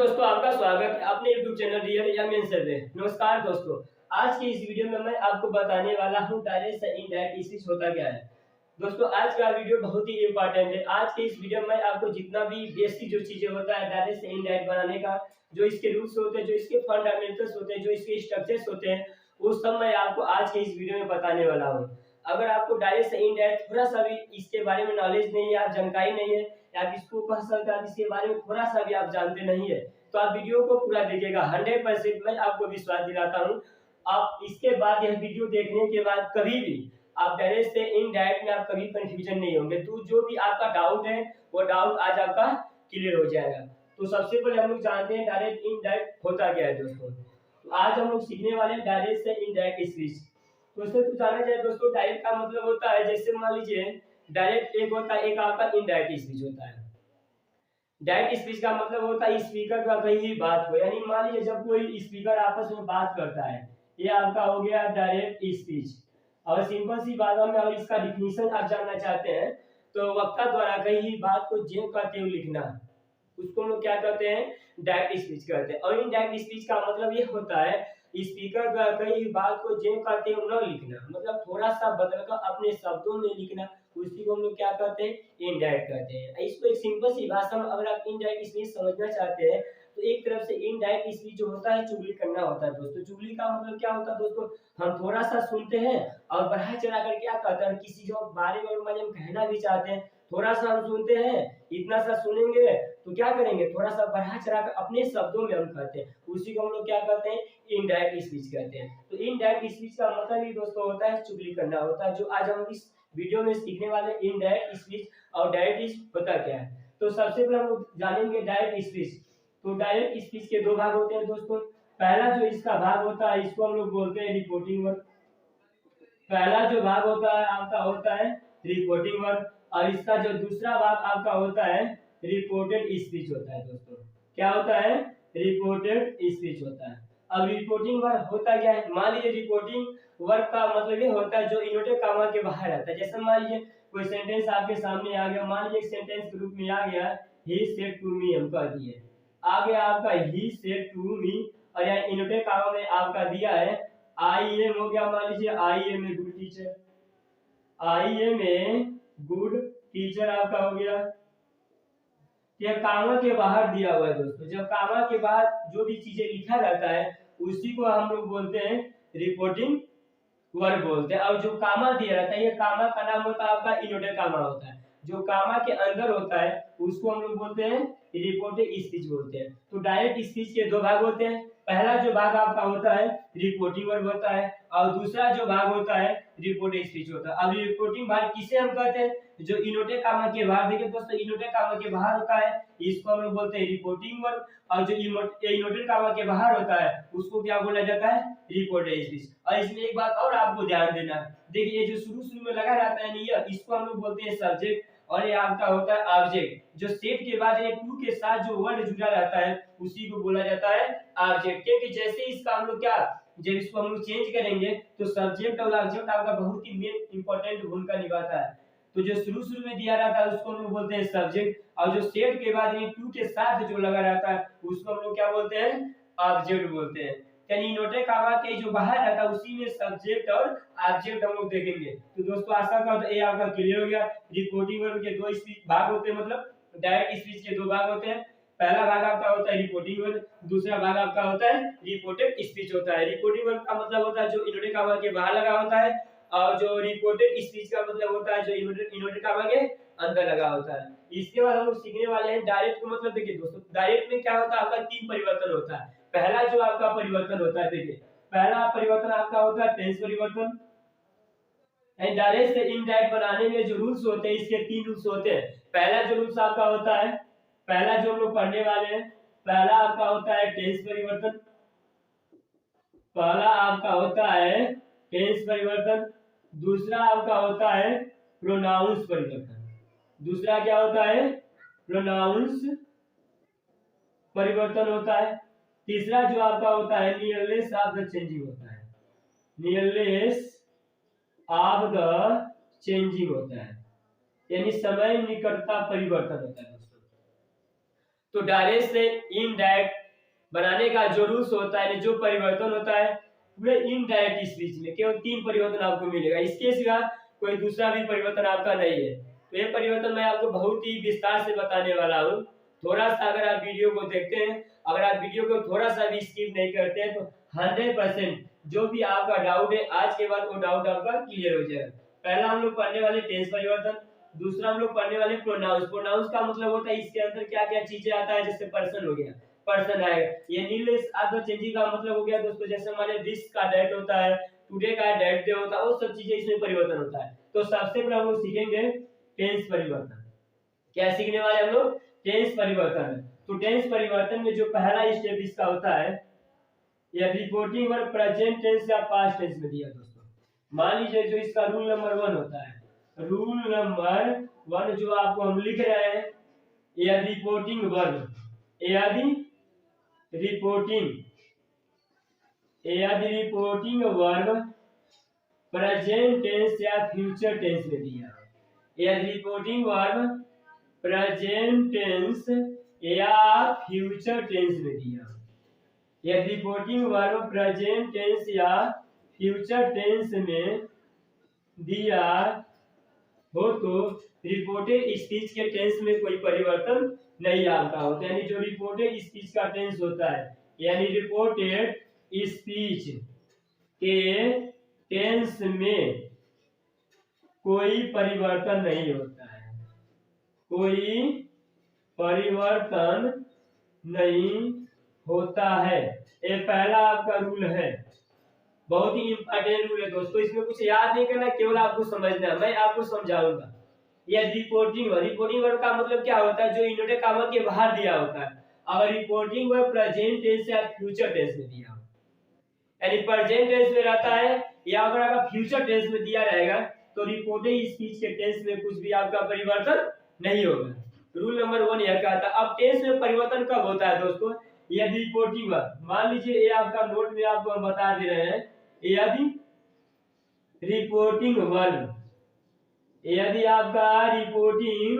दोस्तों, आपका स्वागत है अपने YouTube चैनल रियल एम से। नमस्कार दोस्तों, आज की इस वीडियो में मैं आपको बताने वाला हूँ डायरेक्ट से इनडायरेक्ट स्पीच होता क्या है। दोस्तों, आज का वीडियो बहुत ही इंपॉर्टेंट है। आज के इस वीडियो में आपको जितना भी बेसिक जो चीजें होता है डायरेक्ट से इनडायरेक्ट बनाने का, जो इसके रूल्स होते हैं, जो इसके फंडामेंटल्स होते हैं, जो इसके स्ट्रक्चर्स होते हैं, वो सब मैं आपको आज के इस वीडियो में बताने वाला हूँ। अगर आपको डायरेक्ट से इनडायरेक्ट थोड़ा सा भी इसके बारे में नॉलेज नहीं है या जानकारी नहीं है, या इसको कह सकते हैं इसके बारे में थोड़ा सा भी आप जानते नहीं है, तो आप वीडियो को पूरा देखिएगा। 100% मैं आपको विश्वास दिलाता हूँ, आप इसके बाद यह वीडियो देखने के बाद कभी भी आप डायरेक्ट से इनडायरेक्ट में आप कभी कंफ्यूजन नहीं होंगे। तो जो भी आपका डाउट है वो डाउट आज आपका क्लियर हो जाएगा। तो सबसे पहले हम लोग जानते हैं डायरेक्ट इनडायरेक्ट होता क्या है दोस्तों। तो आज हम लोग सीखने वाले हैं डायरेक्ट से इनडायरेक्ट स्पीच। तो इसमें कुछ जाना जाए दोस्तों, डायरेक्ट का मतलब होता है, जैसे मान लीजिए डायरेक्ट एक होता है, एक आपका इनडायरेक्ट स्पीच होता है। डायरेक्ट स्पीच का मतलब होता है स्पीकर का कही हुई बात को, यानी मान लीजिए जब कोई स्पीकर आपस में बात करता है, ये आपका हो गया डायरेक्ट स्पीच। और सिंपल सी बातों में अगर इसका डिफिनीशन आप जानना चाहते हैं तो वक्ता द्वारा कही हुई बात को जो कहते हुए लिखना, उसको हम लोग क्या कहते हैं, डायरेक्ट स्पीच कहते हैं। और इनडायरेक्ट स्पीच का मतलब ये होता है स्पीकर द्वारा कही हुई बात को जो कहते हुए न लिखना, मतलब थोड़ा सा बदलकर अपने शब्दों में लिखना, उसी को हम लोग क्या कहते हैं, इनडायरेक्ट कहते हैं। इसको एक सिंपल सी भाषा में अगर आप इनडायरेक्ट स्पीच समझना चाहते हैं तो एक तरफ से इनडायरेक्ट स्पीच जो होता है चुगली करना होता है दोस्तों। चुगली का मतलब क्या होता है दोस्तों, हम थोड़ा सा सुनते हैं और बढ़ा चढ़ा कर क्या कहते हैं, किसी जो बारे में हम कहना भी चाहते हैं, थोड़ा सा हम सुनते हैं, इतना सा सुनेंगे तो क्या करेंगे, थोड़ा सा बढ़ा चढ़ा कर अपने शब्दों में हम कहते हैं, उसी को हम लोग क्या कहते हैं, इनडायरेक्ट स्पीच कहते हैं। तो इनडायरेक्ट स्पीच का मतलब ही दोस्तों होता है चुगली करना होता है, जो आज हम इस वीडियो में सीखने वाले इनडायरेक्ट स्पीच और डायरेक्ट स्पीच होता क्या है। तो सबसे पहले हम लोग जानेंगे डायरेक्ट स्पीच। तो डायरेक्ट स्पीच के दो भाग होते हैं दोस्तों। पहला जो इसका भाग होता है इसको हम लोग बोलते हैं रिपोर्टिंग वर्क। पहला जो भाग होता है आपका होता है रिपोर्टिंग वर्क, और इसका जो दूसरा भाग आपका होता है रिपोर्टेड स्पीच होता है दोस्तों। क्या होता है, रिपोर्टेड स्पीच होता है। अब रिपोर्टिंग वर्क होता क्या है, मान लीजिए रिपोर्टिंग वर्क का मतलब ये होता है जो इन्वर्टेड कॉमा के बाहर आता है। जैसे मान लीजिए कोई सेंटेंस आपके सामने आ गया, मान लीजिए एक सेंटेंस के रूप में आ गया ही सेड टू मी, हम कह दिए, आ गया आपका ही सेड टू मी, और यहाँ इन्वर्टेड कॉमा में आपका दिया है आई एम, हो गया मान लीजिए I am a good teacher, I am a good teacher आपका हो गया। यह कामा के बाहर दिया हुआ है दोस्तों। जब कामा के बाद जो भी चीजें लिखा रहता है उसी को हम लोग बोलते हैं रिपोर्टिंग वर्क बोलते हैं। और जो कामा दिया रहता है, ये कामा का नाम होता है आपका इन्वर्टेड कामा होता है। जो कामा के अंदर होता है उसको हम लोग बोलते हैं रिपोर्टेड स्पीच बोलते हैं। तो डायरेक्ट स्पीच के दो भाग होते हैं। पहला जो भाग आपका होता है रिपोर्टिंग वर्क होता है, और दूसरा जो भाग होता है रिपोर्टेड स्पीच होता है। अब रिपोर्टिंग भाग किसे हम कहते हैं, जो इन्वर्टेड कामा के बाहर, देखिए दोस्तों इन्वर्टेड कामा के बाहर होता है इसको हम लोग बोलते हैं रिपोर्टिंग वर्क, और जो इन्वर्टेड कामा के बाहर होता है उसको क्या बोला जाता है, रिपोर्टेड स्पीच। और इसमें एक बात और आपको ध्यान देना है, देखिए ये जो शुरू में लगा रहता है नहीं, इसको हम लोग बोलते हैं सब्जेक्ट, और ये आपका होता है ऑब्जेक्ट। जो सेट के बाद ये टू के साथ जो वर्ड जुड़ा रहता है उसी को बोला जाता है ऑब्जेक्ट। क्योंकि जैसे इसका हम लोग क्या, जब इसको हम लोग चेंज करेंगे तो सब्जेक्ट और ऑब्जेक्ट आपका बहुत ही मेन इंपॉर्टेंट भूमिका निभाता है। तो जो शुरू में दिया रहता है उसको हम लोग बोलते हैं सब्जेक्ट, और जो सेट के बाद ये टू के साथ जो लगा रहता है उसको हम लोग क्या बोलते हैं, ऑब्जेक्ट बोलते हैं। यानी इन्वर्टेड कामा के जो बाहर रहता है उसी में सब्जेक्ट और ऑब्जेक्ट हम लोग देखेंगे। तो दोस्तों आशा करता हूं ये आपका क्लियर हो गया। रिपोर्टिंग वर्क के दो स्पीच भाग होते हैं, मतलब डायरेक्ट स्पीच के दो भाग होते हैं। पहला भाग आपका होता है रिपोर्टिंग वर्क, दूसरा भाग आपका होता है रिपोर्टेड स्पीच होता है। रिपोर्टिंग वर्क का मतलब होता है जो इन्वर्टेड कामा के बाहर लगा होता है, और जो रिपोर्टेड स्पीच का मतलब होता है जो इन्वर्टेड कामा के अंदर लगा होता है। इसके बाद हम लोग सीखने वाले हैं डायरेक्ट का मतलब। देखिए दोस्तों डायरेक्ट में क्या होता है, आपका तीन परिवर्तन होता है। पहला जो आपका परिवर्तन होता है, देखिए पहला परिवर्तन आपका होता है टेंस परिवर्तन। डायरेक्ट से इनडायरेक्ट बनाने में जो रूल्स होते हैं इसके तीन रूल्स होते हैं। पहला जो रूल्स आपका होता है, पहला जो हम लोग पढ़ने वाले हैं, पहला आपका होता है टेंस परिवर्तन। पहला आपका होता है टेंस परिवर्तन, दूसरा आपका होता है प्रोनाउंस परिवर्तन। दूसरा क्या होता है, प्रोनाउंस परिवर्तन होता है। तीसरा जो आपका होता है नियरनेस ऑफ द चेंजिंग होता है, नियरनेस ऑफ द चेंजिंग होता है, यानी समय निकटता परिवर्तन होता है दोस्तों। तो डायरेक्ट से इनडायरेक्ट बनाने का जो रूल्स होता है, जो परिवर्तन होता है पूरे इनडायरेक्ट स्पीच में केवल 3 परिवर्तन आपको मिलेगा। इसके सिवा कोई दूसरा भी परिवर्तन आपका नहीं है। तो ये परिवर्तन मैं आपको बहुत ही विस्तार से बताने वाला हूँ। थोड़ा सा अगर आप वीडियो को देखते हैं, अगर आप वीडियो को थोड़ा सा भी स्किप नहीं करते हैं, तो 100% जो भी आपका डाउट है आज के बाद वो डाउट आपका क्लियर हो जाएगा। पहला हम लोग पढ़ने वाले टेंस परिवर्तन, दूसरा हम लोग पढ़ने वाले प्रोनाउंस। प्रोनाउंस का मतलब होता है इसके अंदर क्या क्या चीजें आता है, जैसे पर्सन हो गया, पर्सन आएगा। ये नीलेस आदर चेंजिंग का मतलब हो गया दोस्तों, जैसे हमारे दिस का डेट होता है, टुडे का डेट डे होता है, वो सब चीजें इसमें परिवर्तन होता है। तो सबसे पहले हम लोग सीखेंगे टेंस परिवर्तन। क्या सीखने वाले हम लोग? टेंस परिवर्तन। तो टेंस परिवर्तन में जो पहला स्टेप इसका होता है, यह रिपोर्टिंग वर्ब प्रेजेंट टेंस या पास्ट टेंस में दिया दोस्तों। मान लीजिए जो इसका रूल नंबर 1 होता है, रूल नंबर 1 जो आपको हम लिख रहे हैं, यह रिपोर्टिंग वर्ब, यदि रिपोर्टिंग वर्ब प्रेजेंट टेंस या फ्यूचर टेंस में दिया, यदि रिपोर्टिंग वर्ब प्रेजेंट टेंस या फ्यूचर टेंस में दिया, यदि रिपोर्टिंग वर्ब प्रेजेंट टेंस या फ्यूचर टेंस में दिया हो तो रिपोर्टेड स्पीच के टेंस में कोई परिवर्तन नहीं आता होता। यानी जो रिपोर्टेड स्पीच का टेंस होता है, यानी रिपोर्टेड स्पीच के टेंस में कोई परिवर्तन नहीं होता है, कोई परिवर्तन नहीं होता है। ये पहला आपका रूल है, बहुत ही इंपॉर्टेंट रूल है दोस्तों। इसमें कुछ याद नहीं करना, केवल आपको समझना है, मैं आपको समझाऊंगा। यह रिपोर्टिंग वर्ब का मतलब क्या होता है, जो इन्वर्टेड कॉमा के बाहर दिया होता है। अगर रिपोर्टिंग वर्ब प्रेजेंट टेंस या फ्यूचर टेंस में दिया, यानी प्रेजेंट टेंस में रहता है या अगर फ्यूचर टेंस में दिया रहेगा, तो रिपोर्टेड स्पीच के टेंस में कुछ भी आपका परिवर्तन नहीं होगा। रूल नंबर 1 यह कहता है। अब टेंस में परिवर्तन कब होता है दोस्तों? यदि रिपोर्टिंग वर्ब, मान लीजिए ये आपका नोट में आपको हम बता दे रहे हैं, यदि रिपोर्टिंग वर्ब, यदि आपका रिपोर्टिंग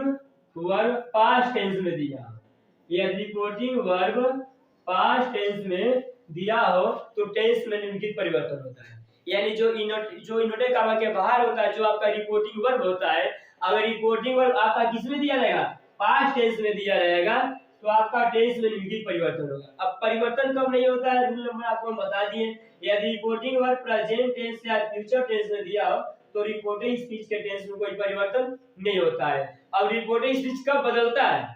वर्ब पास्ट टेंस में दिया, यदि रिपोर्टिंग वर्ब पास्ट टेंस में दिया हो तो टेंस में निम्नलिखित परिवर्तन होता है। यानी जो इन्वर्टेड कॉमा के बाहर होता है, जो आपका रिपोर्टिंग वर्ब होता है, अगर रिपोर्टिंग वर्ब आपका किस में दिया रहेगा? पास्ट टेंस में दिया रहेगा, तो आपका टेंस में निम्नलिखित परिवर्तन होगा। अब परिवर्तन कब नहीं होता है, रूल नंबर आपको हम बता दिए। यदि रिपोर्टिंग वर्ब प्रेजेंट टेंस या फ्यूचर टेंस में दिया हो तो रिपोर्टेड स्पीच के टेंस में कोई परिवर्तन नहीं होता है। अब रिपोर्टेड स्पीच कब बदलता है?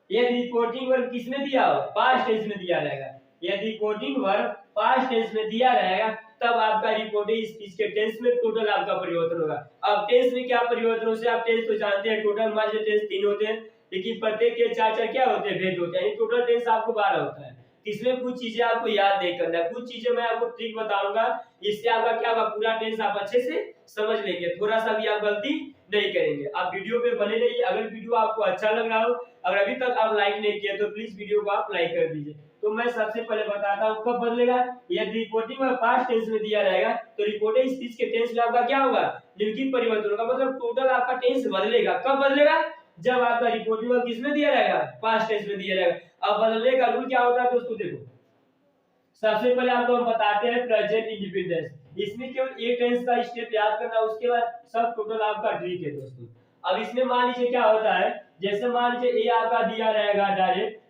यदि रिपोर्टिंग वर्ब किस में दिया हो? पास्ट टेंस में दिया रहेगा। यदि रिपोर्टिंग वर्ब पास्ट टेंस में दिया रहेगा, तब आपका रिपोर्टेड स्पीच के टेंस में टोटल आपका परिवर्तन होगा। अब टेंस में क्या परिवर्तन होते हैं? आप टेंस तो जानते हैं, टोटल हमारे टेंस 3 होते हैं, लेकिन प्रत्येक के 4 क्या होते हैं? भेद होते हैं। टोटल टेंस आपको 12 होता है। इसमें कुछ चीजें आपको याद नहीं करना है, कुछ चीजें मैं आपको ट्रिक बताऊंगा, इससे आपका क्या होगा, पूरा टेंस आप अच्छे से समझ लेंगे, थोड़ा सा भी आप गलती नहीं करेंगे। आप वीडियो पे बने रहिए। अगर वीडियो आपको अच्छा लग रहा हो, अगर अभी तक आप लाइक नहीं किए तो प्लीज वीडियो को आप लाइक कर दीजिए। तो मैं सबसे पहले बताता हूँ कब बदलेगा। यदि रिपोर्टिंग में पास्ट टेंस में दिया रहेगा तो रिपोर्टेड स्पीच के टेंस में आपका क्या होगा? निम्नलिखित परिवर्तन होगा। मतलब टोटल आपका टेंस बदलेगा। कब बदलेगा? जब आपका रिपोर्टिंग में किस में दिया रहेगा? पास्ट टेंस में दिया रहेगा। अब बदलने का रूल क्या होता है दोस्तों? देखो, सबसे पहले आपको हम बताते हैं प्रेजेंट इंडिपेंडेंस। इसमें केवल एक टेंस का स्टेप याद करना, उसके बाद सब टोटल आपका ट्रिक है दोस्तों। अब इसमें मान लीजिए क्या होता है, जैसे मान लीजिए ये आपका दिया रहेगा डायरेक्ट,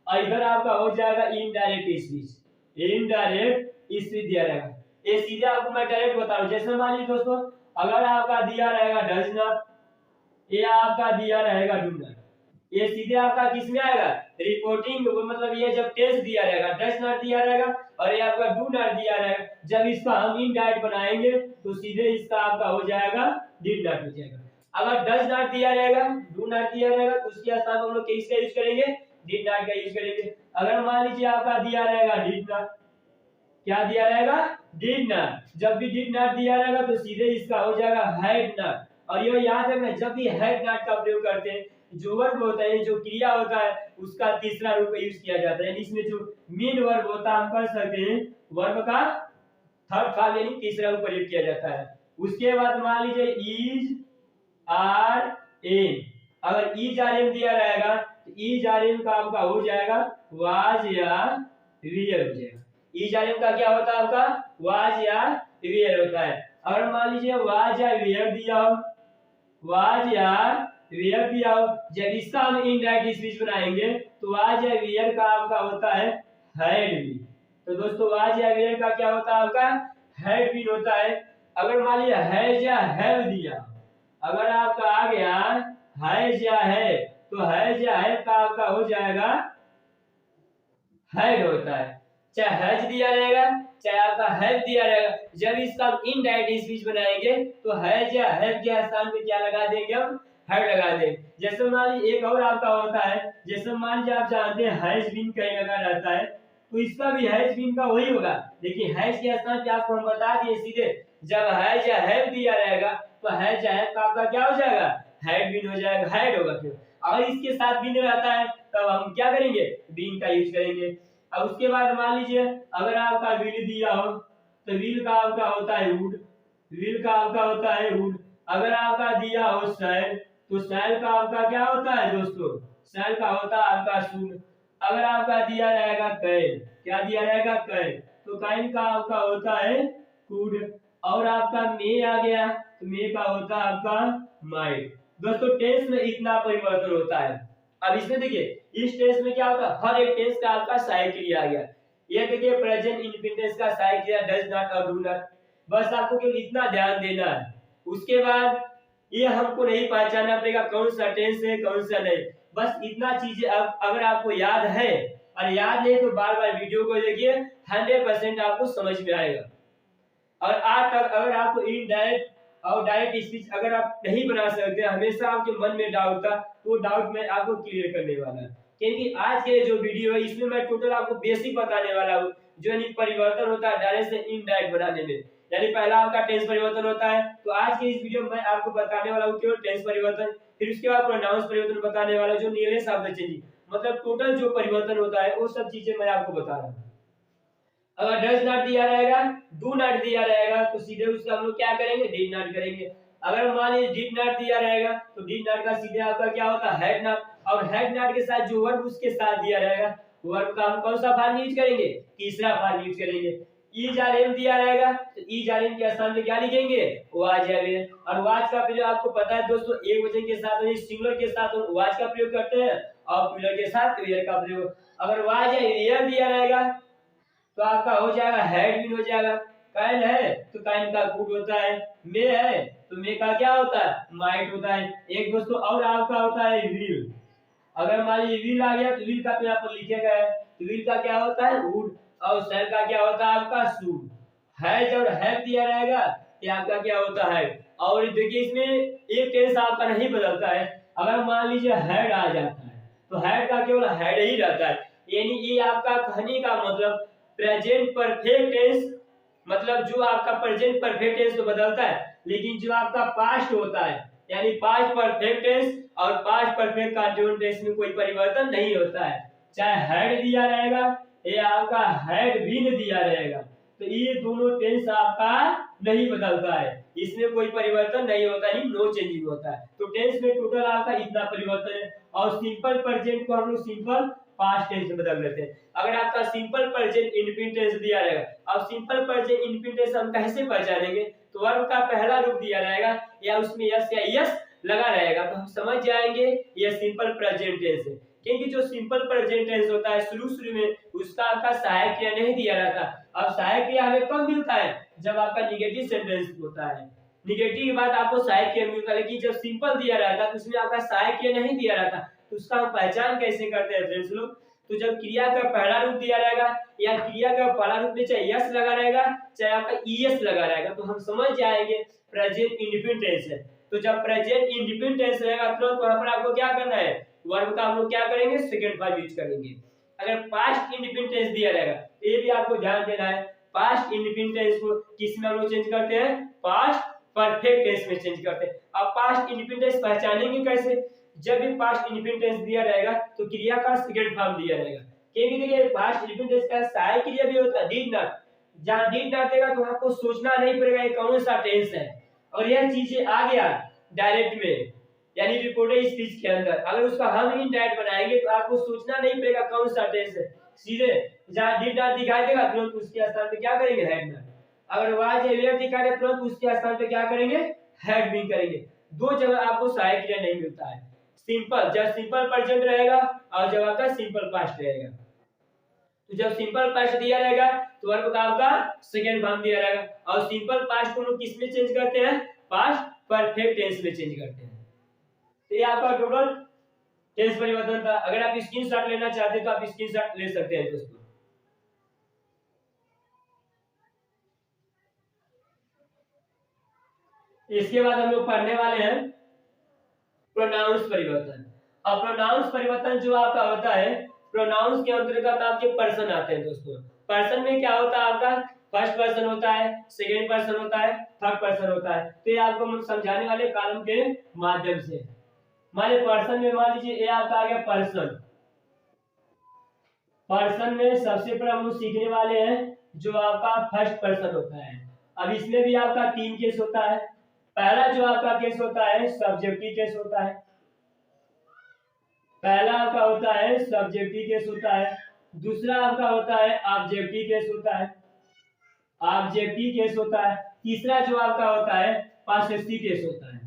और इधर आपका हो जाएगा इनडायरेक्ट स्पीच। इनडायरेक्ट स्पीच दिया रहेगा, ये सीधे आपको मैं डायरेक्ट बता रहा हूं। जैसे मान लीजिए दोस्तों, अगर आपका दिया रहेगा डज नॉट, ये आपका दिया रहेगा डू नॉट, ये सीधे आपका किस में आएगा? रिपोर्टिंग, मतलब ये जब टेंस दिया रहेगा, डज नॉट दिया रहेगा, और ये आपका डू नॉट दिया रहेगा, जब इसका हम इनडायरेक्ट बनाएंगे तो सीधे इसका आपका हो जाएगा डिड नॉट हो जाएगा। अगर डज नॉट दिया रहेगा, डू नॉट दिया रहेगा, तो उसके स्थान पर हम लोग किसका यूज करेंगे? डिड नॉट का यूज करेंगे। अगर मान लीजिए आपका दिया रहेगा डिड नॉट, क्या दिया रहेगा? Did not. जब भी डिड नॉट दिया रहेगा तो सीधे इसका हो जाएगा हैड नॉट। और ये याद रखना, जब भी हैड नॉट का प्रयोग करते हैं, जो वर्ब होता है, जो क्रिया होता है, उसका तीसरा रूप यूज किया जाता है। इसमें जो मेन वर्ब होता है, हम कर सकते हैं वर्ब का थर्ड फॉर्म यानी तीसरा रूप प्रयोग किया जाता है। उसके बाद मान लीजिए इज आर एम, अगर इज आर एम दिया रहेगा, इज आर एम का आपका हो जाएगा वाज या वियर हो जाएगा। इज आर एम का क्या होता है आपका वाज या वियर होता है। अगर मान लीजिए वाज या वियर दिया हो, वाज या वियर दिया हो, जब इसका हम इनडायरेक्ट स्पीच बनाएंगे तो वाज या वियर का आपका होता है हैड बीन। तो दोस्तों वाज या वियर का क्या होता है आपका हैड बीन होता है। अगर मान लीजिए हैज या हैव दिया, अगर आपका आ गया हैज या है तो हैज या हैव का आपका हो जाएगा हैड होता है। चाहे हैज दिया रहेगा चाहे आपका हैव दिया रहेगा, जब इसका इनडायरेक्ट स्पीच बनाएंगे तो हैज या हैव के स्थान पे क्या लगा देंगे हम हैड लगा देंगे। जैसे मान लीजिए एक और आपका होता है, जैसे मान लीजिए आप जानते हैं हैज बीन कहीं लगा रहता है तो इसका भी हैज बीन का वही होगा, लेकिन हैज के स्थान पे आपको हम बता दिए सीधे जब हैज या हैव दिया रहेगा तो हैज या हैव का आपका क्या हो जाएगा हैड बीन हो जाएगा, हैड होगा। क्यों अगर इसके साथ बीन रहता है तब हम क्या करेंगे बीन का यूज करेंगे। अब उसके बाद मान लीजिए अगर आपका विल दिया हो तो विल का आपका होता है वुड, विल का आपका होता है वुड। अगर आपका दिया हो शैल तो शैल का आपका क्या होता है दोस्तों शैल का होता है आपका शुड। अगर आपका दिया रहेगा कैन, क्या दिया रहेगा कैन, तो कैन का आपका होता है कुड। और आपका मे आ गया तो मे का होता है आपका माइट। दोस्तों टेंस में इतना परिवर्तन होता है। अब इसमें देखिए इस टेंस में क्या होता है हर एक टेंस का आपका सहायक क्रिया आ गया। ये देखिए प्रेजेंट इंडेफिनिट टेंस का सहायक क्रिया डज नॉट और डू नॉट, बस आपको केवल इतना ध्यान देना है। उसके बाद ये हमको नहीं पहचानना पड़ेगा कौन सा टेंस है कौन सा नहीं, बस इतना चीजें अगर आपको याद है और याद नहीं तो बार बार वीडियो को देखिए 100% आपको समझ में आएगा। और आज तक अगर आपको इनडायरेक्ट और डायरेक्ट स्पीच अगर आप नहीं बना सकते, हमेशा आपके मन में डाउट था तो डाउट मैं आपको क्लियर करने वाला है, क्योंकि आज के जो वीडियो है इसमें मैं टोटल आपको बेसिक बताने वाला हूँ जो यानी परिवर्तन होता है डायरेक्ट से इनडायरेक्ट बनाने में। यानी पहला आपका टेंस परिवर्तन होता है, तो आज के इस वीडियो में मैं आपको बताने वाला हूँ केवल टेंस परिवर्तन, फिर उसके बाद प्रोनाउंस परिवर्तन बताने वाला हूँ जो नियरेस्ट ऑफ द चेंजिंग, मतलब टोटल जो परिवर्तन होता है वो सब चीजें मैं आपको बता रहा हूँ। अगर डज नॉट दिया रहेगा डू नॉट दिया रहेगा तो सीधे उसका हम लोग क्या करेंगे डिड नॉट करेंगे। अगर मान लीजिए डिड नॉट दिया रहेगा तो डिड नॉट का सीधे आपका क्या होता है हैड नॉट, और हैड नॉट के साथ जो वर्ब उसके साथ दिया रहेगा वर्ब का हम कौन सा फॉर्म यूज करेंगे तीसरा फॉर्म यूज करेंगे। इज आर एम दिया रहेगा तो इज आर एम के स्थान पे क्या लिखेंगे वाज या वेयर। और वाज का प्रयोग आपको पता है दोस्तों एक वचन के साथ सिंगुलर के साथ वाज का प्रयोग करते हैं और प्लूरल के साथ वेयर का प्रयोग। अगर वाज या वेयर दिया रहेगा तो आपका हो जाएगा हैड बीन हो जाएगा। कैन है तो कैन का कुड होता है, मे है तो मे का क्या होता है माइट होता है। एक दोस्तों और आपका होता है विल। अगर मान लीजिए विल आ गया तो विल का तो यहाँ पर लिखेगा है तो विल का क्या होता है वुड, और शैल का क्या होता है आपका शुड। हैज और हैव दिया रहेगा ये आपका क्या होता है। और देखिए इसमें एक टेंस आपका नहीं बदलता है। अगर मान लीजिए हैड आ जाता है तो हैड का केवल हैड ही रहता है, यानी ये आपका कहने का मतलब प्रेजेंट परफेक्ट टेंस, मतलब जो आपका प्रेजेंट परफेक्ट टेंस तो बदलता है लेकिन जो आपका पास्ट होता है यानी पास्ट परफेक्ट टेंस और पास्ट परफेक्ट कंटीन्यूअस टेंस में कोई परिवर्तन नहीं होता है। चाहे हैड दिया रहेगा या आपका हैड बीन दिया रहेगा तो ये दोनों टेंस आपका नहीं बदलता है, इसमें कोई परिवर्तन नहीं होता है, नो चेंजिंग होता है। तो टेंस में टोटल आपका इतना परिवर्तन है। और सिंपल प्रेजेंट को हम लोग सिंपल पास्ट टेंस में बदल देते हैं। अगर आपका सिंपल प्रेजेंट इंडेफिनिट टेंस दिया रहेगा, अब सिंपल प्रेजेंट इंडेफिनिट टेंस हम कैसे पहचानेंगे तो वर्ब का पहला रूप दिया रहेगा या उसमें यस या यस लगा रहेगा तो हम समझ जाएंगे यह सिंपल प्रेजेंट टेंस है। क्योंकि जो सिंपल प्रेजेंट टेंस होता है शुरू में उसका आपका सहायक क्रिया नहीं दिया रहता। अब सहायक क्रिया हमें कब मिलता है जब आपका निगेटिव सेंटेंस होता है, निगेटिव के बाद आपको सहायक क्रिया मिलता है। लेकिन जब सिंपल दिया रहता है तो उसमें आपका सहायक क्रिया नहीं दिया रहता, तो उसका हम पहचान कैसे करते हैं फ्रेंड्स लोग। तो जब क्रिया का पहला रूप दिया रहेगा या क्रिया का पहला रूप में चाहे यस लगा रहेगा चाहे आपका ईएस लगा रहेगा तो हम समझ जाएंगे प्रेजेंट इंडेफिनिट टेंस है। तो जब प्रेजेंट इंडेफिनिट टेंस रहेगा तुरंत वहां पर आपको क्या करना है वर्ब का हम लोग क्या करेंगे सेकंड फॉर्म यूज करेंगे। अगर पास्ट इंडेफिनिट टेंस दिया रहेगा ये भी आपको ध्यान देना है, पास्ट इंडेफिनिट टेंस को किस में हम लोग चेंज करते हैं पास्ट परफेक्ट टेंस में चेंज करते हैं। अब पास्ट इंडेफिनिट टेंस पहचानेंगे कैसे, जब भी पास्ट इंडेफिनिट टेंस दिया रहेगा तो क्रिया का सेकंड फॉर्म दिया रहेगा। क्योंकि देखिए पास्ट इंडेफिनिट टेंस का सहायक क्रिया भी होता है डिड नॉट, जहां डिड नॉट देगा तो आपको सोचना नहीं पड़ेगा ये कौन सा टेंस है और यह चीजें आ गया डायरेक्ट में यानी रिपोर्टेड स्पीच के अंदर अगर उसका हम इंडायरेक्ट बनाएंगे तो आपको सोचना नहीं पड़ेगा कौन सा टेंस है, सीधे जहां डिड नॉट दिखाई देगा तुरंत उसके स्थान पे क्या करेंगे, हैड नॉट। अगर वाज या वेयर दिखाई दे तुरंत उसके स्थान पे क्या करेंगे, हैड बीन करेंगे। दो जगह आपको सहायक क्रिया नहीं मिलता है। सिंपल जब सिंपल प्रेजेंट रहेगा और जब आपका सिंपल पास्ट रहेगा। तो जब सिंपल पास्ट दिया रहेगा तो वर्ब का आपका सेकंड फॉर्म दिया रहेगा और सिंपल पास्ट को हम किस में चेंज करते हैं, पास्ट परफेक्ट टेंस में चेंज करते हैं। तो ये आपका टोटल टेंस परिवर्तन था। अगर आप स्क्रीनशॉट लेना चाहते हैं तो आप स्क्रीनशॉट ले सकते हैं दोस्तों। इसके बाद हम लोग पढ़ने वाले हैं प्रोनाउंस परिवर्तन। अब प्रोनाउंस परिवर्तन जो आपका होता है, प्रोनाउंस के अंतर्गत आपके पर्सन आते हैं दोस्तों। पर्सन में क्या होता है आपका, फर्स्ट पर्सन होता है, सेकंड पर्सन होता है, थर्ड पर्सन होता है। तो ये आपको हम समझाने वाले कॉलम के माध्यम से। मान लीजिए पर्सन में, मान लीजिए ये आपका आ गया पर्सन। पर्सन में सबसे पहले हम लोग सीखने वाले हैं जो आपका फर्स्ट पर्सन होता है। अब इसमें भी आपका तीन केस होता है। पहला जो आपका केस होता है सब्जेक्टिव केस होता है। पहला आपका होता है सब्जेक्टिव केस होता है। दूसरा आपका होता है ऑब्जेक्टिव केस होता है, ऑब्जेक्टिव केस होता है। तीसरा जो आपका होता है पॉसेसिव केस होता है।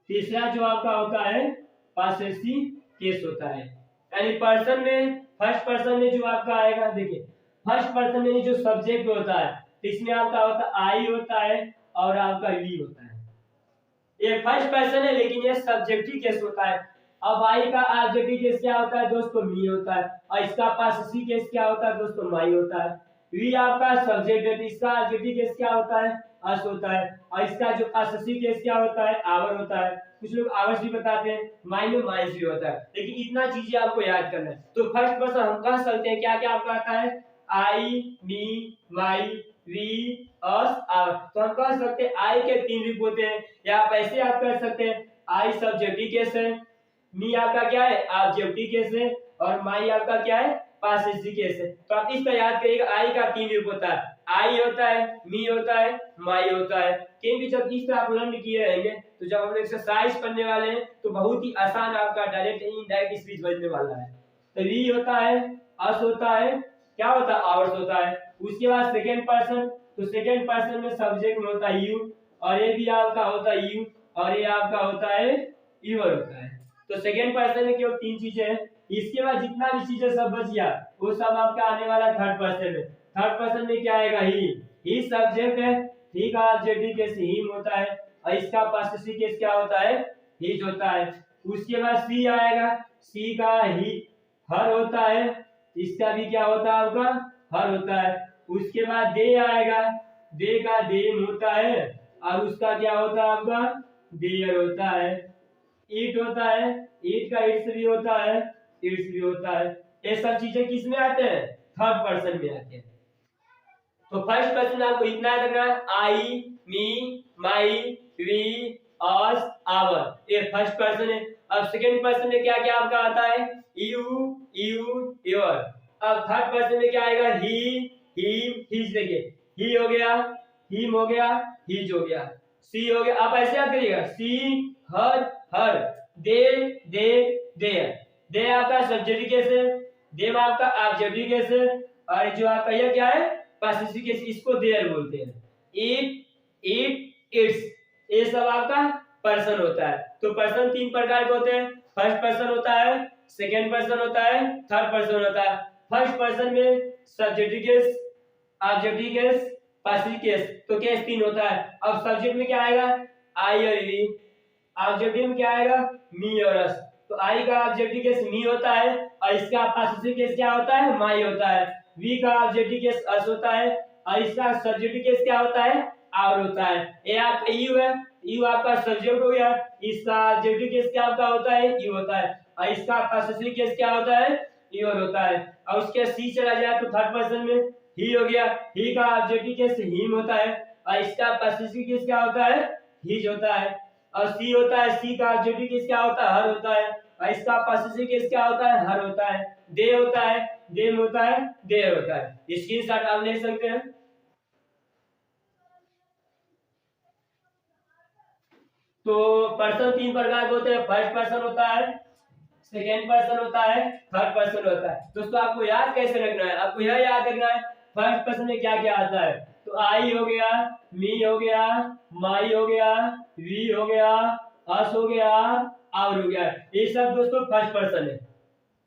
तीसरा जो आपका होता है पॉसेसिव केस होता है। यानी पर्सन में, फर्स्ट पर्सन में जो आपका आएगा, देखिए फर्स्ट पर्सन में जो सब्जेक्ट होता है इसमें आपका होता है आई होता है और आपका वी होता है। ये फर्स्ट पर्सन है लेकिन ये सब्जेक्टिव केस होता है। अब आई का ऑब्जेक्टिव केस क्या होता है दोस्तों, मी होता है और इसका पॉसेसिव केस क्या होता है दोस्तों, माई होता है। वी आपका सब्जेक्ट है, इसका ऑब्जेक्टिव केस क्या होता है, अस होता है और इसका जो पॉसेसिव केस क्या होता है, आवर होता है। कुछ लोग आवर्स भी बताते हैं, माई में माइंस भी होता है। लेकिन इतना चीजें आपको याद करना है। तो फर्स्ट पर्सन हम कह सकते हैं क्या क्या आपका आता है, आई, मी, माई, वी, अस, आवर। तो हम कह सकते हैं आई के तीन रूप होते हैं, या आप ऐसे याद कर सकते हैं आई सब्जेक्टिव केस है, मी आपका क्या है ऑब्जेक्टिव केस है और माई आपका क्या है पॉसेसिव केस है। तो आप इसका याद करिएगा आई का तीन रूप होता है, आई होता है, मी होता है, माई होता है। क्योंकि जब इस तरह आप लर्न किए रहेंगे तो जब हम एक्सरसाइज करने वाले हैं तो बहुत ही आसान आपका डायरेक्ट इनडायरेक्ट स्पीच बनने वाला है। तो वी होता है, अस होता है, क्या होता है आवर्स होता है। उसके बाद सेकंड पर्सन, तो सेकंड पर्सन में सब्जेक्ट में होता है यू और ये भी आपका होता है यू और ये आपका होता है यूर होता है। तो सेकंड पर्सन में केवल तीन चीजें हैं। इसके बाद जितना भी चीजें सब बच गया वो सब आपका आने वाला थर्ड पर्सन में। थर्ड पर्सन में क्या आएगा, ही सब्जेक्ट है, ही का ऑब्जेक्टिव केस हिम होता है और इसका पॉसेसिव केस क्या होता है, हिज होता है। उसके बाद सी आएगा, सी का ही हर होता है, इसका भी क्या होता है आपका हर होता है। उसके बाद दे आएगा, दे का देम होता है और उसका क्या होता है आपका देयर होता है। ईट होता है, ईट का इट्स भी होता है, इट्स भी होता है। ये सब चीजें किस में आते हैं, थर्ड पर्सन में आते हैं। तो फर्स्ट पर्सन आपको इतना याद रखना है, आई, मी, माई, वी, अस, आवर, ये फर्स्ट पर्सन है। अब सेकंड पर्सन में क्या क्या आपका आता है, यू, योर। अब थर्ड पर्सन में क्या आएगा, ही, हिम, हिज। देखिए ही हो गया, हिम हो गया, हिज हो गया, सी हो गया। आप ऐसे याद करिएगा, सी, हर, दे, दे आपका सब्जेक्टिव केस है, देम आपका ऑब्जेक्टिव केस है और जो आपका ये क्या है पॉसेसिव केस, इसको देयर बोलते हैं। इट, इट्स, ये सब आपका पर्सन होता है। तो पर्सन तीन प्रकार के होते हैं, फर्स्ट पर्सन होता है, सेकंड पर्सन होता है, थर्ड पर्सन होता है। फर्स्ट पर्सन में subjective case, objective case, possessive case, तो केस तीन होता है। अब सब्जेक्ट में क्या आएगा, आई और वी, ऑब्जेक्टिव में क्या आएगा, मी और अस। तो आई का ऑब्जेक्टिव केस मी होता है और इसका पॉसेसिव केस क्या होता है, माई होता है। वी का ऑब्जेक्टिव केस अस होता है और इसका सब्जेक्टिव केस क्या होता है, आवर होता है। ये आपका यू है, यू आपका सब्जेक्ट हो गया, इसका ऑब्जेक्टिव केस क्या आपका होता है, यू होता है और इसका पॉसेसिव केस क्या होता है, योर होता है। और उसके सी चला जाए तो थर्ड पर्सन में ही हो गया, ही का ऑब्जेक्टिव केस हिम होता है और इसका पॉसेसिव केस क्या होता है, हिज होता है। और सी होता है, सी का ऑब्जेक्टिव केस क्या होता है, हर होता है और इसका पॉसेसिव केस क्या होता है, हर होता है। दे होता है, देम होता है, देयर होता है। स्क्रीनशॉट आप ले सकते हैं। तो पर्सन तीन प्रकार के होते हैं, फर्स्ट पर्सन होता है, सेकेंड पर्सन होता है, थर्ड पर्सन होता है। दोस्तों आपको याद कैसे रखना है, आपको यह याद रखना है फर्स्ट पर्सन में क्या क्या आता है। तो आई हो गया, मी हो गया, माई हो गया, वी हो गया, अस हो गया, आवर हो गया, ये सब दोस्तों फर्स्ट पर्सन है।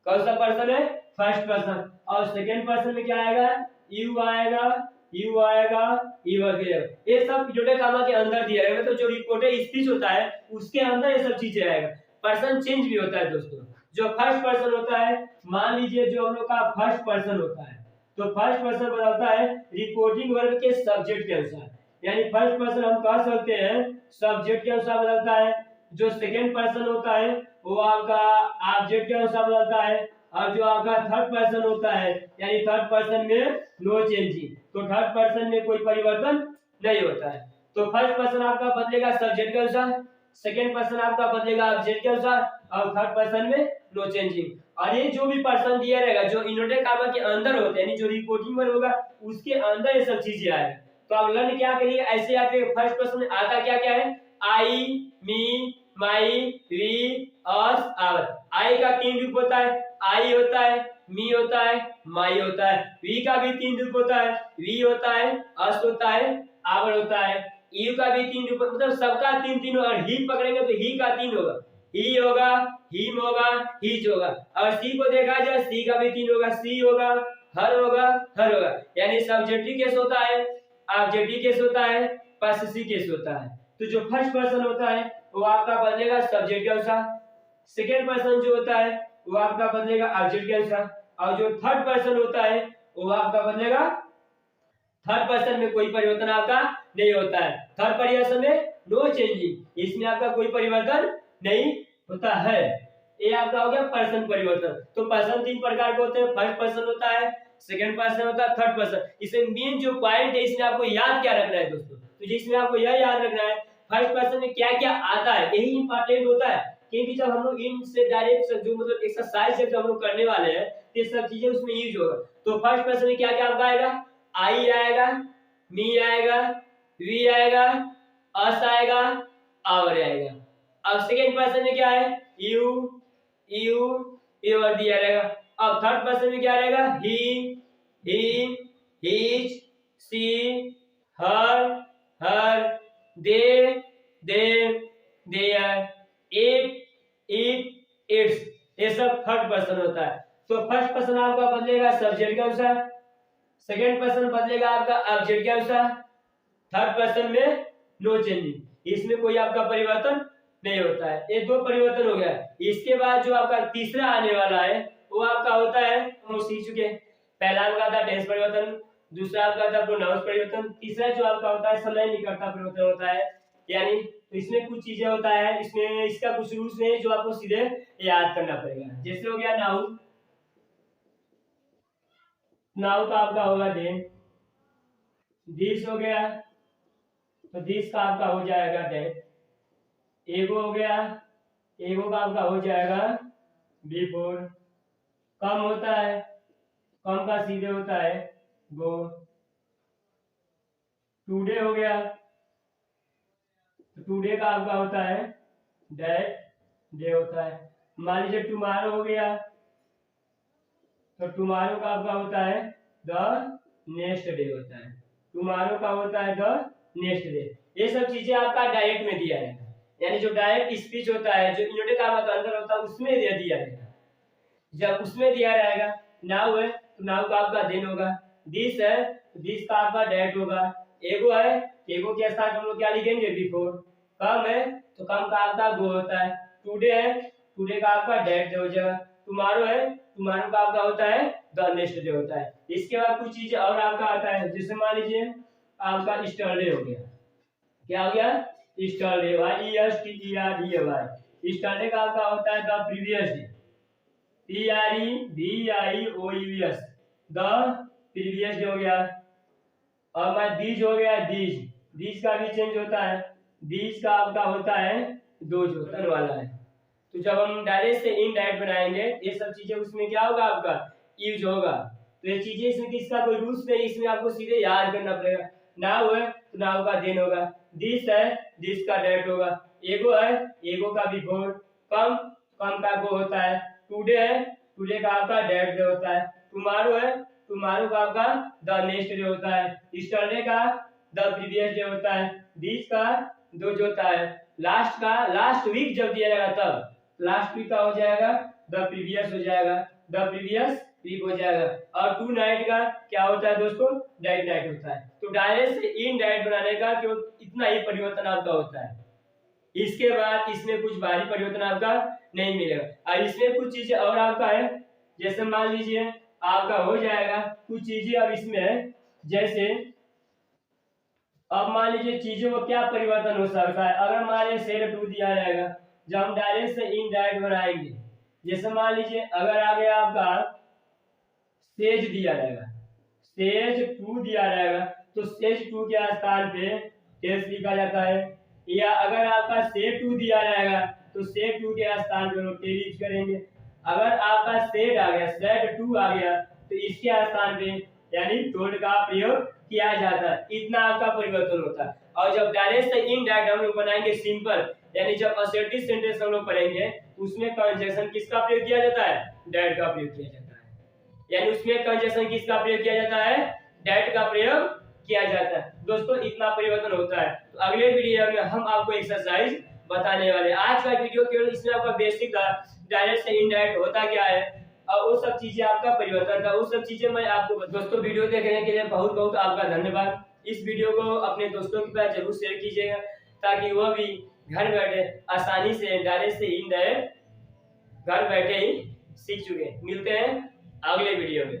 कौन सा पर्सन है, फर्स्ट पर्सन। और सेकेंड पर्सन में क्या आएगा, यू आएगा, यू आएगा, यू वगैरह, ये सब जोड़े कामा के अंदर दिया है, मतलब जो रिपोर्टेड स्पीच होता है उसके अंदर ये सब चीजें आएगा। पर्सन चेंज भी होता है दोस्तों। जो फर्स्ट पर्सन होता है, मान लीजिए जो हम लोग का फर्स्ट पर्सन होता है, तो फर्स्ट पर्सन बताता है रिपोर्टिंग वर्ब के सब्जेक्ट के अनुसार, यानी फर्स्ट पर्सन हम कह सकते हैं सब्जेक्ट के अनुसार बदलता है। जो सेकेंड पर्सन होता है वो आपका ऑब्जेक्ट के अनुसार बदलता है, और जो आपका थर्ड पर्सन होता है यानी थर्ड पर्सन में नो चेंजिंग, तो थर्ड पर्सन में कोई परिवर्तन नहीं होता है। तो फर्स्ट पर्सन आपका बदलेगा सब्जेक्ट के अनुसार, सेकेंड पर्सन आपका बदलेगा ऑब्जेक्ट के अनुसार, और थर्ड पर्सन में नो चेंजिंग। और ये जो भी पर्सन दिया रहेगा जो इनवर्टेड कॉमा के अंदर होते हैं यानी जो रिपोर्टिंग वर्ब होगा उसके अंदर ये सब चीजें आएगा। तो आप लर्न क्या करिए, ऐसे आते फर्स्ट पर्सन में आता क्या क्या है, आई, मी, माई, वी, अस, आवर। आई का तीन रूप होता है, आई होता है, मी होता है, माई होता है। वी का भी तीन रूप होता है, वी होता है, अस होता है, आवर होता है। यू का भी तीन रूप, मतलब सबका तीन तीन, और ही पकड़ेंगे तो ही का तीन होगा, ही होगा, हिम होगा, हिज होगा। और सी को देखा जाए, सी का भी तीन होगा, सी होगा, हर होगा, हर होगा। यानी सब्जेक्टिव केस होता है, ऑब्जेक्टिव केस होता है, पॉसेसिव केस होता है। तो जो फर्स्ट पर्सन होता है वो आपका बदलेगा सब्जेक्ट के अनुसार, सेकेंड पर्सन जो होता है वो आपका बदलेगा ऑब्जेक्ट के अनुसार, और जो थर्ड पर्सन होता है वो आपका बदलेगा, थर्ड पर्सन में कोई परिवर्तन आपका नहीं होता है। थर्ड पर्सन में नो चेंजिंग, इसमें आपका कोई परिवर्तन नहीं होता है। ये आपका हो गया पर्सन परिवर्तन। तो पर्सन तीन प्रकार के होते हैं, फर्स्ट पर्सन होता है, सेकंड पर्सन होता है, थर्ड पर्सन। इसमें मेन जो पॉइंट है इसमें आपको याद क्या रखना है दोस्तों, तो जिसमें आपको यह याद रखना है फर्स्ट पर्सन में क्या क्या आता है, यही इंपॉर्टेंट होता है। क्योंकि जब हम लोग इनसे डायरेक्ट जो मतलब एक्सरसाइज जब हम लोग करने वाले हैं तो सब चीजें उसमें यूज होगा। तो फर्स्ट पर्सन में क्या क्या आपका आएगा, आई आएगा, मी आएगा, वी आएगा, अस आएगा, आवर आएगा। अब सेकेंड पर्सन में क्या है, यू, यू, योर दिया रहेगा। अब थर्ड पर्सन में क्या रहेगा, he, him, his, she, her, her, they, them, their, it, its, ये सब थर्ड पर्सन होता है। तो फर्स्ट पर्सन आपका बदलेगा सब्जेक्ट के अनुसार, सेकेंड पर्सन बदलेगा आपका ऑब्जेक्ट के अनुसार, थर्ड पर्सन में नो चेंजिंग, इसमें कोई आपका परिवर्तन नहीं होता है। ये दो परिवर्तन हो गया। इसके बाद जो आपका तीसरा आने वाला है वो आपका होता है, हम सीख चुके हैं, पहला आपका था टेंस परिवर्तन, दूसरा आपका था प्रोनाउंस परिवर्तन, तीसरा जो आपका होता है समय निकटता परिवर्तन होता है। यानी तो इसमें कुछ चीजें होता है, इसमें इसका कुछ रूल्स है जो आपको सीधे याद करना पड़ेगा। जैसे हो गया नाउन, नाउन का आपका होगा देन, दिस हो गया तो दिस का आपका हो जाएगा डेट, एगो हो गया, एगो का आपका हो जाएगा बिफोर, कम होता है, कम का सीधे होता है गो, टुडे हो गया तो टुडे का आपका होता है दैट, डे होता है। मान लीजिए टुमारो हो गया तो टुमारो का आपका होता है द नेक्स्ट डे होता है, टुमारो का होता है द नेक्स्ट डे। ये सब चीजें आपका डायरेक्ट में दिया है, यानी जो डायरेक्ट स्पीच होता है जो इनवर्टेड कॉमा के अंदर होता है उसमें दे दिया रहेगा। जब उसमें दिया रहेगा नाउ है तो नाउ का आपका देन होगा, दिस है तो दिस का आपका डेट होगा, एगो है एगो के साथ हम लोग क्या लिखेंगे बिफोर, कम है तो कम का आपका गो होता है, टुडे है टुडे का आपका डेट हो जाएगा, टुमारो है टुमारो का आपका होता है द नेक्स्ट डे होता है। इसके बाद कुछ चीजें और आपका आता है, जैसे मान लीजिए आपका स्टरडे हो गया, क्या हो गया yesterday, Y S T E R D A Y, yesterday का आपका होता है the previous day, P R E V I O U S, the previous day हो गया। और मैं दीज हो गया, दीज, दीज का भी चेंज होता है, दीज का आपका होता है दो जो तन वाला है। तो जब हम डायरेक्ट से इनडायरेक्ट बनाएंगे ये सब चीजें उसमें क्या होगा आपका यूज होगा। तो ये चीजें इसमें किसका कोई रूल्स नहीं, इसमें आपको सीधे याद करना पड़ेगा। नाउ है तो नाउ का देन होगा, दिस है दिस का डेट होगा, एगो है, एगो का बिफोर, कम, कम का गो होता है, टुडे है, टुडे का आपका डेट डे होता है, टुमारो है, टुमारो का आपका द नेक्स्ट डे होता है, यस्टरडे का द प्रीवियस डे होता है, दिस का दो जो होता है, लास्ट का लास्ट वीक जब दिया जाएगा तब लास्ट वीक का हो जाएगा द प्रीवियस हो जाएगा, द प्रीवियस वीक हो जाएगा। और टू नाइट का क्या होता है दोस्तों, डाइट नाइट होता है। तो डायरेक्ट से इन डाइट बनाने का क्यों इतना ही परिवर्तन आपका होता है। इसके बाद इसमें कुछ भारी परिवर्तन आपका नहीं मिलेगा। और इसमें कुछ चीजें और आपका है, जैसे मान लीजिए आपका हो जाएगा कुछ चीजें अब इसमें है, जैसे अब मान लीजिए चीजों को क्या परिवर्तन हो सकता है। अगर मान लीजिए सेड टू दिया जाएगा, जब हम डायरेक्ट से इन डायरेक्ट बनाएंगे, जैसे मान लीजिए अगर आ गया आपका सेज दिया जाएगा, सेज टू दिया जाएगा, तो सेज टू के स्थान पे टेस्ट लिखा जाता है। या अगर आपका सेड टू दिया जाएगा तो सेड टू के स्थान पे लोग यूज करेंगे। अगर आपका सेड आ गया, सेड टू आ गया, तो इसके स्थान पे यानी टोल्ड का प्रयोग किया जाता है। इतना आपका परिवर्तन होता है। और जब डायरेक्ट से इनडायरेक्ट हम लोग बनाएंगे सिंपल, यानी जब असर्टिव सेंटेंस हम लोग पढ़ेंगे उसमें कंजक्शन किसका प्रयोग किया जाता है, डैट का प्रयोग किया जाता है। यानी उसमें कंजक्शन किसका प्रयोग किया जाता है, डैट का प्रयोग किया जाता है। दोस्तों इतना परिवर्तन होता है। तो अगले वीडियो में हम आपको एक्सरसाइज बताने वाले। आज का वीडियो केवल इसमें आपका बेसिक था, डायरेक्ट से इनडायरेक्ट होता क्या है और वो सब चीजें आपका परिवर्तन था, वो सब चीजें मैं आपको। दोस्तों वीडियो देखने के लिए बहुत बहुत आपका धन्यवाद। इस वीडियो को अपने दोस्तों के पास जरूर शेयर कीजिएगा ताकि वह भी घर बैठे आसानी से डायरेक्ट से इनडायरेक्ट घर बैठे ही सीख चुके। मिलते हैं अगले वीडियो में।